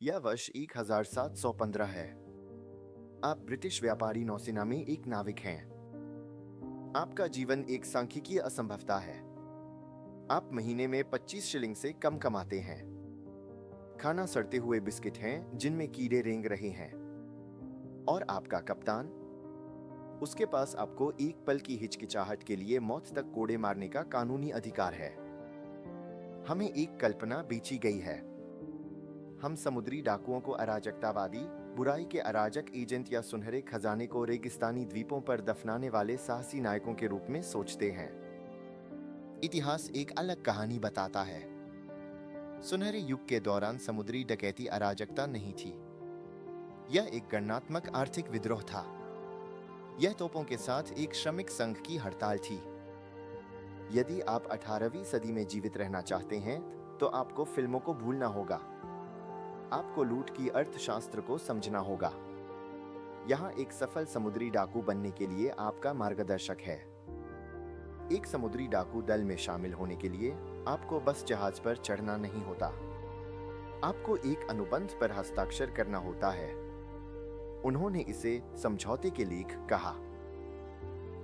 यह वर्ष 1715 है। आप ब्रिटिश व्यापारी नौसेना में एक नाविक हैं। आपका जीवन एक सांख्यिकीय असंभवता है। आप महीने में 25 शिलिंग से कम कमाते हैं। खाना सड़ते हुए बिस्किट हैं जिनमें कीड़े रेंग रहे हैं। और आपका कप्तान, उसके पास आपको एक पल की हिचकिचाहट के लिए मौत तक कोड़े मारने का कानूनी अधिकार है। हमें एक कल्पना बेची गई है। हम समुद्री डाकुओं को अराजकतावादी, बुराई के अराजक एजेंट या सुनहरे खजाने को रेगिस्तानी द्वीपों पर दफनाने वाले साहसी नायकों के रूप में सोचते हैं। इतिहास एक अलग कहानी बताता है। सुनहरे युग के दौरान समुद्री डकैती अराजकता नहीं थी। यह एक गणनात्मक आर्थिक विद्रोह था। यह तोपों के साथ एक श्रमिक संघ की हड़ताल थी। यदि आप 18वीं सदी में जीवित रहना चाहते हैं तो आपको फिल्मों को भूलना होगा। आपको लूट की अर्थशास्त्र को समझना होगा। यहाँ एक सफल समुद्री डाकू बनने के लिए आपका मार्गदर्शक है। एक समुद्री डाकू दल में शामिल होने के लिए आपको बस जहाज पर चढ़ना नहीं होता। आपको एक अनुबंध पर हस्ताक्षर करना होता है। उन्होंने इसे समझौते के लेख कहा।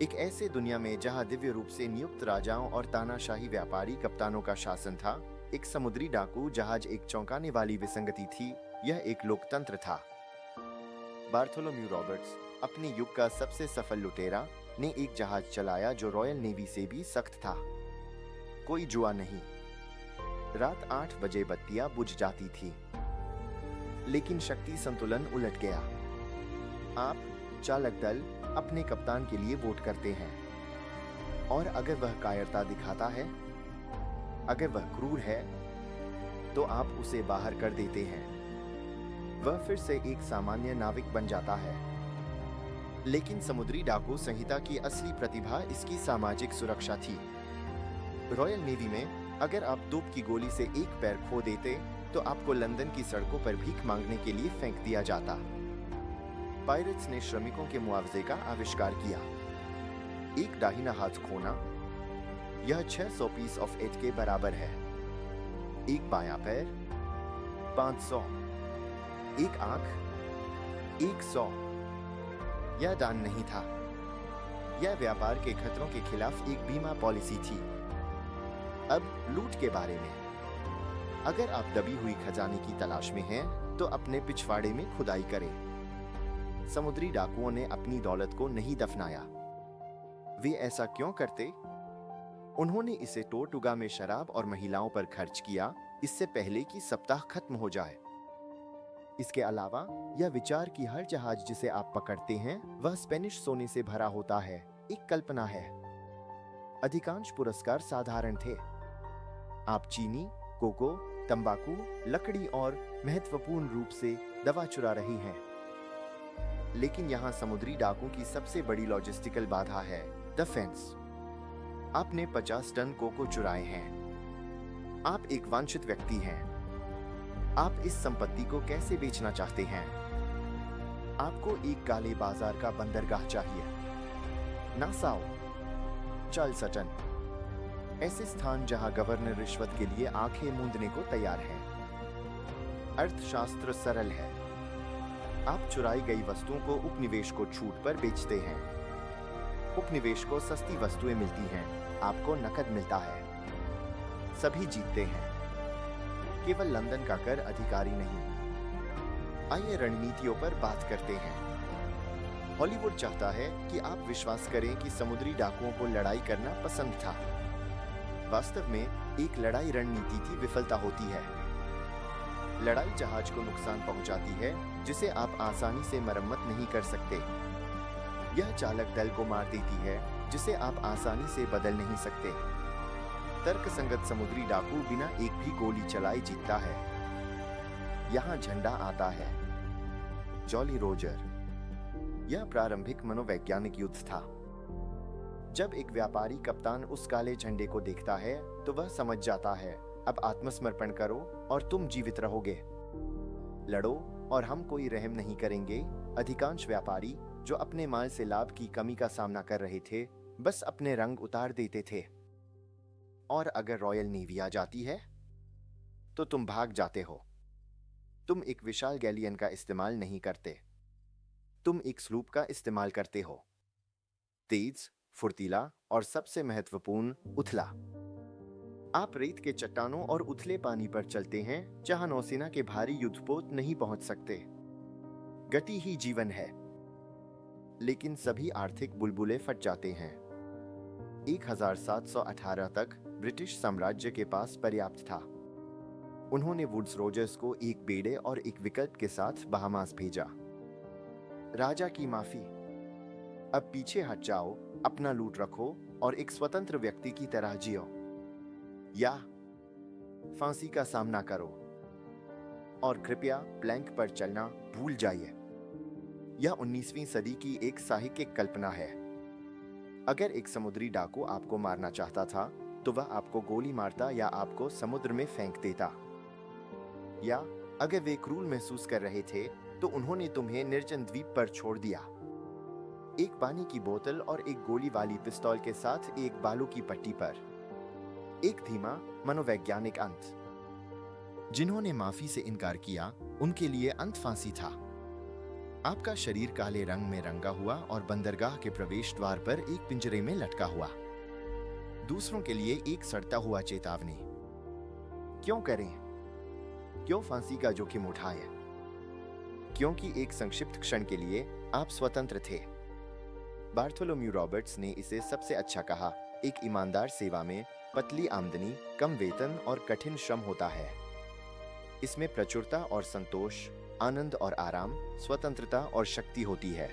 एक ऐसे दुनिया में जहां दिव्य रूप से नियुक्त राजाओं और तानाशाही व्यापारी कप्तानों का शासन था, एक समुद्री डाकू जहाज एक चौंकाने वाली विसंगति थी। यह एक लोकतंत्र था। बार्थोलोम्यू रॉबर्ट्स, अपने युग का सबसे सफल लुटेरा, ने एक जहाज चलाया जो रॉयल नेवी से भी सख्त था। कोई जुआ नहीं। रात 8 बजे बत्तियां बुझ जाती थी। लेकिन शक्ति संतुलन उलट गया। आप, चालक दल, अपने कप्तान के लिए वोट करते हैं। और अगर वह कायरता दिखाता है, अगर वह क्रूर है, तो आप उसे बाहर कर देते हैं। वह फिर से एक सामान्य नाविक बन जाता है। लेकिन समुद्री डाकू संहिता की असली प्रतिभा इसकी सामाजिक सुरक्षा थी। रॉयल नेवी में अगर आप तोप की गोली से एक पैर खो देते तो आपको लंदन की सड़कों पर भीख मांगने के लिए फेंक दिया जाता। पायरेट्स ने श्रमिकों के मुआवजे का आविष्कार किया। एक दाहिना हाथ खोना, यह 600 पीस ऑफ एट के बराबर है। एक बायां पैर, 500। एक आंख, 100। यह दान नहीं था। यह व्यापार के खतरों के खिलाफ एक बीमा पॉलिसी थी। अब लूट के बारे में। अगर आप दबी हुई खजाने की तलाश में हैं, तो अपने पिछवाड़े में खुदाई करें। समुद्री डाकुओं ने अपनी दौलत को नहीं दफनाया। वे ऐसा क्यों करते? उन्होंने इसे टोर्टुगा में शराब और महिलाओं पर खर्च किया, इससे पहले कि सप्ताह खत्म हो जाए। इसके अलावा यह विचार कि हर जहाज जिसे आप पकड़ते हैं वह स्पेनिश सोने से भरा होता है, एक कल्पना है। अधिकांश पुरस्कार साधारण थे। आप चीनी, कोको, तंबाकू, लकड़ी और महत्वपूर्ण रूप से दवा चुरा रही हैं। लेकिन यहां समुद्री डाकू की सबसे बड़ी लॉजिस्टिकल बाधा है द फेंस। आपने 50 टन कोको चुराए हैं। आप एक वांछित व्यक्ति हैं। आप इस संपत्ति को कैसे बेचना चाहते हैं? आपको एक काले बाजार का बंदरगाह चाहिए। नासाओ, चार्ल्सटन, ऐसे स्थान जहां गवर्नर रिश्वत के लिए आंखें मूंदने को तैयार हैं। अर्थशास्त्र सरल है। आप चुराई गई वस्तुओं को उपनिवेश को छूट पर बेचते हैं। उपनिवेश को सस्ती वस्तुएं मिलती हैं, आपको नकद मिलता है। सभी जीतते हैं, केवल लंदन का कर अधिकारी नहीं। आइए रणनीतियों पर बात करते हैं। हॉलीवुड चाहता है कि आप विश्वास करें कि समुद्री डाकुओं को लड़ाई करना पसंद था। वास्तव में एक लड़ाई रणनीति की विफलता होती है। लड़ाई जहाज को नुकसान पहुंचाती है जिसे आप आसानी से मरम्मत नहीं कर सकते। यह चालक दल को मार देती है जिसे आप आसानी से बदल नहीं सकते। तर्कसंगत समुद्री डाकू बिना एक भी गोली चलाए जीतता है। यहां झंडा आता है। Jolly Roger. यह प्रारंभिक मनोवैज्ञानिक युद्ध था। जब एक व्यापारी कप्तान उस काले झंडे को देखता है तो वह समझ जाता है, अब आत्मसमर्पण करो और तुम जीवित रहोगे। लड़ो और हम कोई रहम नहीं करेंगे। अधिकांश व्यापारी जो अपने माल से लाभ की कमी का सामना कर रहे थे, बस अपने रंग उतार देते थे। और अगर रॉयल नेवी आ जाती है तो तुम भाग जाते हो। तुम एक विशाल गैलियन का इस्तेमाल नहीं करते, तुम एक स्लूप का इस्तेमाल करते हो। तेज, फुर्तीला और सबसे महत्वपूर्ण, उथला। आप रेत के चट्टानों और उथले पानी पर चलते हैं जहां नौसेना के भारी युद्धपोत नहीं पहुंच सकते। गति ही जीवन है। लेकिन सभी आर्थिक बुलबुले फट जाते हैं। 1718 तक ब्रिटिश साम्राज्य के पास पर्याप्त था। उन्होंने वुड्स रोजर्स को एक बेड़े और एक विकल्प के साथ बहामास भेजा। राजा की माफी। अब पीछे हट जाओ, अपना लूट रखो और एक स्वतंत्र व्यक्ति की तरह जियो, या फांसी का सामना करो। और कृपया प्लैंक पर चलना भूल जाइए। यह 19वीं सदी की एक साहित्यिक कल्पना है। अगर एक समुद्री डाकू आपको मारना चाहता था तो वह आपको गोली मारता या आपको समुद्र में फेंक देता। या अगर वे क्रूर महसूस कर रहे थे तो उन्होंने तुम्हें निर्जन द्वीप पर छोड़ दिया, एक पानी की बोतल और एक गोली वाली पिस्तौल के साथ एक बालू की पट्टी पर। एक धीमा मनोवैज्ञानिक अंत। जिन्होंने माफी से इनकार किया उनके लिए अंत फांसी था। आपका शरीर काले रंग में रंगा हुआ और बंदरगाह के प्रवेश द्वार पर एक पिंजरे में लटका हुआ। दूसरों के लिए एक सड़ता हुआ चेतावनी। क्यों करें? क्यों फांसी का जोखिम उठाए? क्योंकि एक संक्षिप्त क्षण के लिए आप स्वतंत्र थे। बार्थोलोम्यू रॉबर्ट्स ने इसे सबसे अच्छा कहा, एक ईमानदार सेवा में पतली आमदनी, कम वेतन और कठिन श्रम होता है। इसमें प्रचुरता और संतोष, आनंद और आराम, स्वतंत्रता और शक्ति होती है।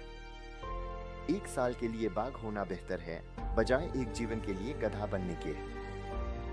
एक साल के लिए बाघ होना बेहतर है बजाय एक जीवन के लिए गधा बनने के।